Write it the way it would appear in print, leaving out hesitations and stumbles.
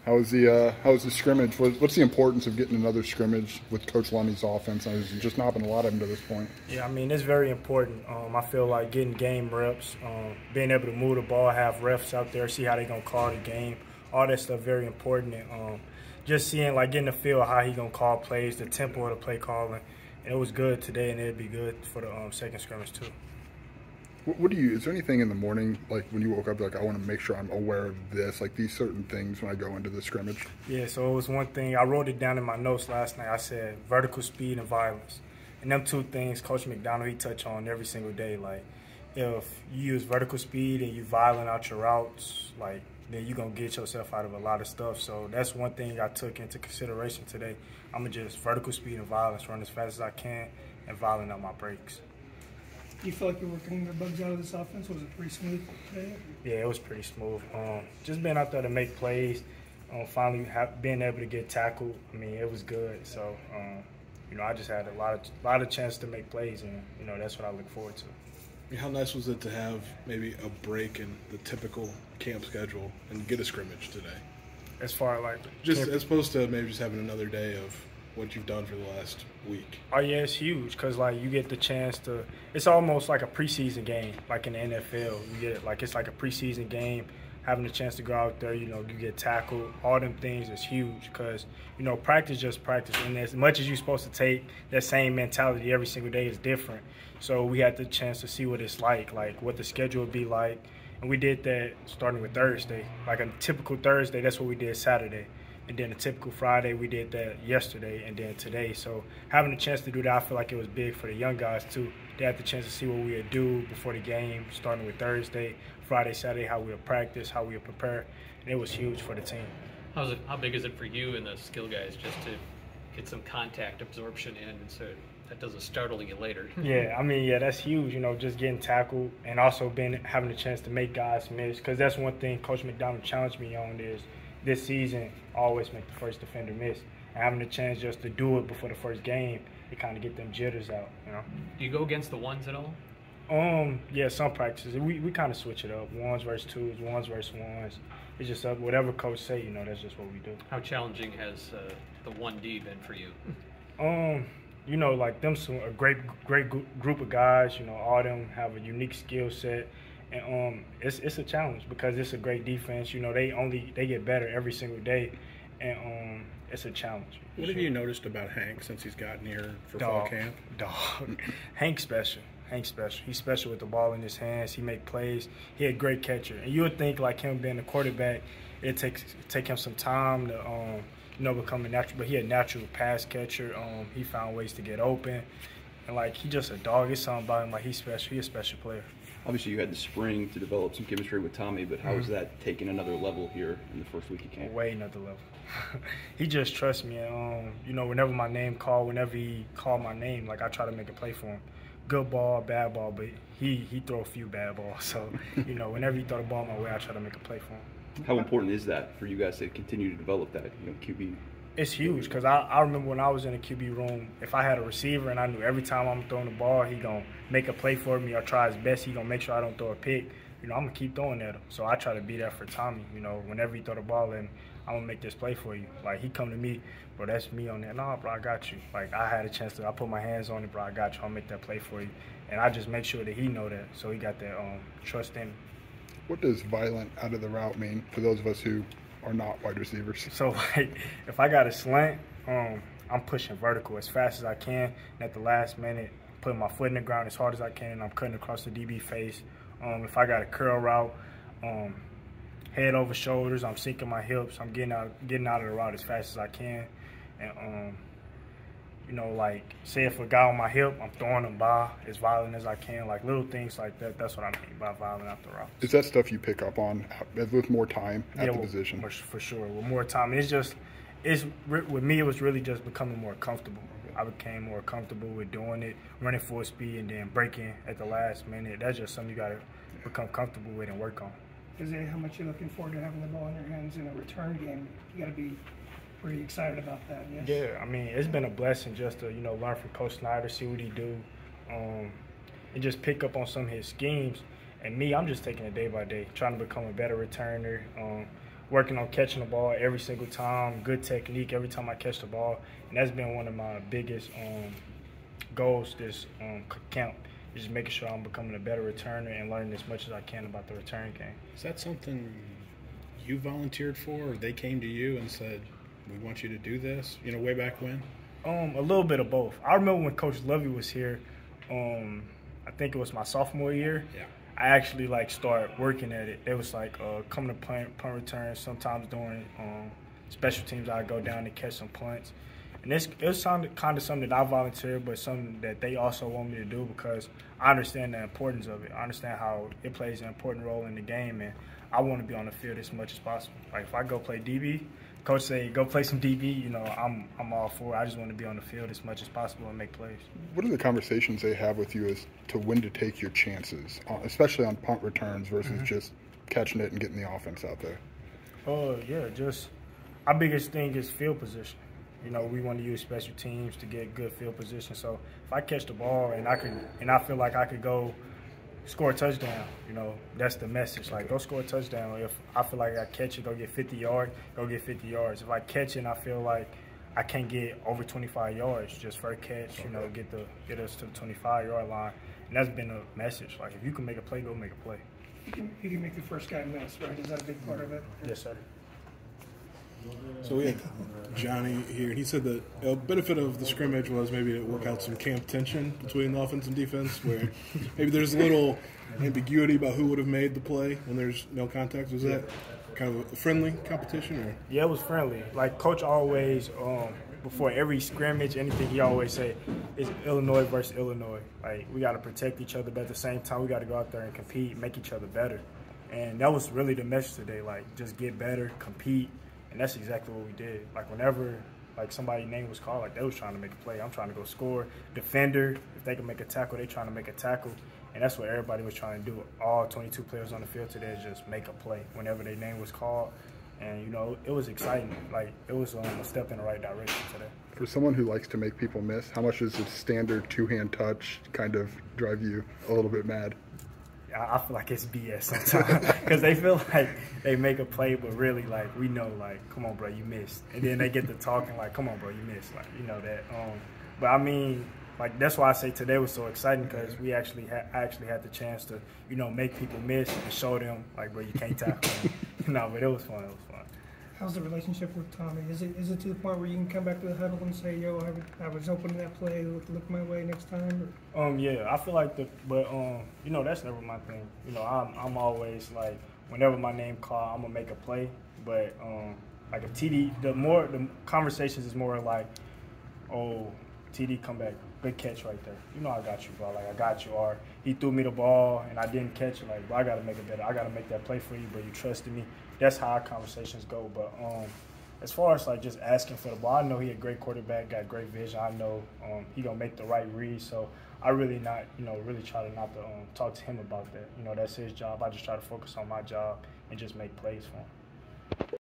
How's the scrimmage? What's the importance of getting another scrimmage with Coach Lunney's offense? There's just not been a lot of them to this point. Yeah, I mean, it's very important. I feel like getting game reps, being able to move the ball, have refs out there, see how they're going to call the game, all that stuff very important. And just seeing, like, getting the feel of how he going to call plays, the tempo of the play calling. And it was good today, and it'd be good for the second scrimmage too. Is there anything in the morning, like when you woke up, like I want to make sure I'm aware of this, like these certain things when I go into the scrimmage? Yeah, so it was one thing, I wrote it down in my notes last night. I said vertical speed and violence. And them two things Coach McDonald, he touch on every single day. Like if you use vertical speed and you violent out your routes, like then you're going to get yourself out of a lot of stuff. So that's one thing I took into consideration today. I'm going to just vertical speed and violence, run as fast as I can, and violent out my breaks. Do you feel like you're working the bugs out of this offense? Was it pretty smooth today? Yeah, it was pretty smooth. Just being out there to make plays, finally being able to get tackled, I mean, it was good. So, I just had a lot of chance to make plays, and, that's what I look forward to. I mean, how nice was it to have maybe a break in the typical camp schedule and get a scrimmage today? As far as like as opposed to maybe just having another day of what you've done for the last week. Oh yeah, it's huge because like you get the chance to. It's almost like a preseason game, like in the NFL. You get it's like a preseason game. Having the chance to go out there, you get tackled. All them things is huge because practice just practice, and as much as you're supposed to take that same mentality every single day is different. So we had the chance to see what it's like what the schedule would be like, and we did that starting with Thursday. Like a typical Thursday, that's what we did Saturday. And then a typical Friday, we did that yesterday and then today. So having a chance to do that, I feel like it was big for the young guys too. They had the chance to see what we would do before the game, starting with Thursday, Friday, Saturday, how we would practice, how we would prepare. And it was huge for the team. How big is it for you and the skill guys just to get some contact absorption in and so that doesn't startle you later? Yeah, I mean, yeah, that's huge, just getting tackled and also having the chance to make guys miss. Because that's one thing Coach McDonald challenged me on is this season, always make the first defender miss. And having the chance just to do it before the first game, it kind of get them jitters out, Do you go against the ones at all? Yeah, some practices. We kind of switch it up. Ones versus twos, ones versus ones. It's just whatever coach say, that's just what we do. How challenging has the 1D been for you? Like them, a great group of guys. All of them have a unique skill set. And it's a challenge because it's a great defense. They get better every single day, and it's a challenge. What have you noticed about Hank since he's gotten here for fall camp? Hank's special. He's special with the ball in his hands. He make plays. He a great catcher. And you would think like him being a quarterback, it take him some time to become a natural. But he a natural pass catcher. He found ways to get open, and he just a dog. It's something about him. He's special. He's a special player. Obviously, you had the spring to develop some chemistry with Tommy, but how is that taking another level here in the first week of camp? Way another level. He just trusts me. Whenever my name called, whenever he called my name, I try to make a play for him. Good ball, bad ball, but he throw a few bad balls. So, whenever he throw the ball my way, I try to make a play for him. How important is that for you guys to continue to develop that, QB? It's huge because I remember when I was in the QB room, if I had a receiver and I knew every time I'm throwing the ball, he going to make a play for me or try his best, he going to make sure I don't throw a pick. I'm going to keep throwing at him. So I try to be there for Tommy. Whenever he throw the ball in, I'm going to make this play for you. He come to me, bro, that's me on that. Nah, bro, I got you. I had a chance to, I put my hands on it, bro, I got you. I'll make that play for you. And I just make sure that he know that. So he got that trust in me. What does violent out of the route mean for those of us who are not wide receivers? So, if I got a slant, I'm pushing vertical as fast as I can. And at the last minute, putting my foot in the ground as hard as I can, and I'm cutting across the DB face. If I got a curl route, head over shoulders, I'm sinking my hips. I'm getting out of the route as fast as I can. And, say if a guy on my hip, I'm throwing him by as violent as I can. Little things like that. That's what I mean by violent out the route. Is that stuff you pick up on with more time at the position? For sure. With more time. With me, it was really just becoming more comfortable. I became more comfortable with doing it, running full speed, and then breaking at the last minute. That's just something you got to become comfortable with and work on. Isaiah, how much you're looking forward to having the ball in your hands in a return game? You got to be pretty excited about that, yes? Yeah, I mean, it's been a blessing just to, learn from Coach Snyder, see what he do, and just pick up on some of his schemes. And me, I'm just taking it day by day, trying to become a better returner. working on catching the ball every single time, good technique every time I catch the ball, and that's been one of my biggest goals this camp. Is just making sure I'm becoming a better returner and learning as much as I can about the return game. Is that something you volunteered for, or they came to you and said, "We want you to do this"? You know, way back when. A little bit of both. I remember when Coach Lovey was here. I think it was my sophomore year. Yeah. I actually started working at it. It was coming to punt returns. Sometimes during special teams, I'd go down and catch some punts. And it was kind of something that I volunteered, but something that they also want me to do because I understand the importance of it. I understand how it plays an important role in the game, and I want to be on the field as much as possible. Like if I go play DB, coach say go play some DB, you know, I'm all for it. I just want to be on the field as much as possible and make plays. What are the conversations they have with you as to when to take your chances, especially on punt returns versus just catching it and getting the offense out there? Yeah, just our biggest thing is field position. You know, we want to use special teams to get good field position. So if I catch the ball and I feel like I could go score a touchdown, you know, that's the message. Like, go score a touchdown. If I feel like I catch it, go get 50 yards, go get 50 yards. If I catch it and I feel like I can't get over 25 yards, just first catch, you know, get us to the 25-yard line. And that's been a message. Like, if you can make a play, go make a play. You can make the first guy miss, right? Is that a big part of it? Yes, sir. So we had Johnny here, and he said that a benefit of the scrimmage was maybe to work out some camp tension between the offense and defense, where maybe there's a little ambiguity about who would have made the play when there's no contact. Was that kind of a friendly competition? Or? Yeah, it was friendly. Like, Coach always, before every scrimmage, anything, he always say, it's Illinois versus Illinois. Like, we got to protect each other, but at the same time, we got to go out there and compete, make each other better. And that was really the message today, like, just get better, compete. And that's exactly what we did. Like, whenever somebody's name was called, like, they was trying to make a play. I'm trying to go score. Defender, if they can make a tackle, they trying to make a tackle. And that's what everybody was trying to do. All 22 players on the field today just make a play whenever their name was called. And, you know, it was exciting. Like, it was a step in the right direction today. For someone who likes to make people miss, how much does a standard two-hand touch kind of drive you a little bit mad? I feel like it's BS sometimes because they feel like they make a play, but really, like, we know, like, come on, bro, you missed. And then they get to talking, like, come on, bro, you missed. Like, you know that. But, I mean, like, that's why I say today was so exciting because we actually had the chance to, you know, make people miss and show them, like, bro, you can't tackle them. No, but it was fun. It was fun. How's the relationship with Tommy? Is it to the point where you can come back to the huddle and say, "Yo, I was open to that play. Look my way next time"? Or? Yeah, I feel like you know, that's never my thing. You know, I'm always like, whenever my name called, I'm gonna make a play. But like if TD, the conversations is more like, oh, TD, come back, good catch right there. You know, I got you, bro. Like, I got you. Or he threw me the ball and I didn't catch it. Like, bro, I gotta make it better. I gotta make that play for you, but you trusted me. That's how our conversations go. But as far as like just asking for the ball, I know he a great quarterback, got great vision. I know he gonna make the right read. So I really try to not to talk to him about that. You know, that's his job. I just try to focus on my job and just make plays for him.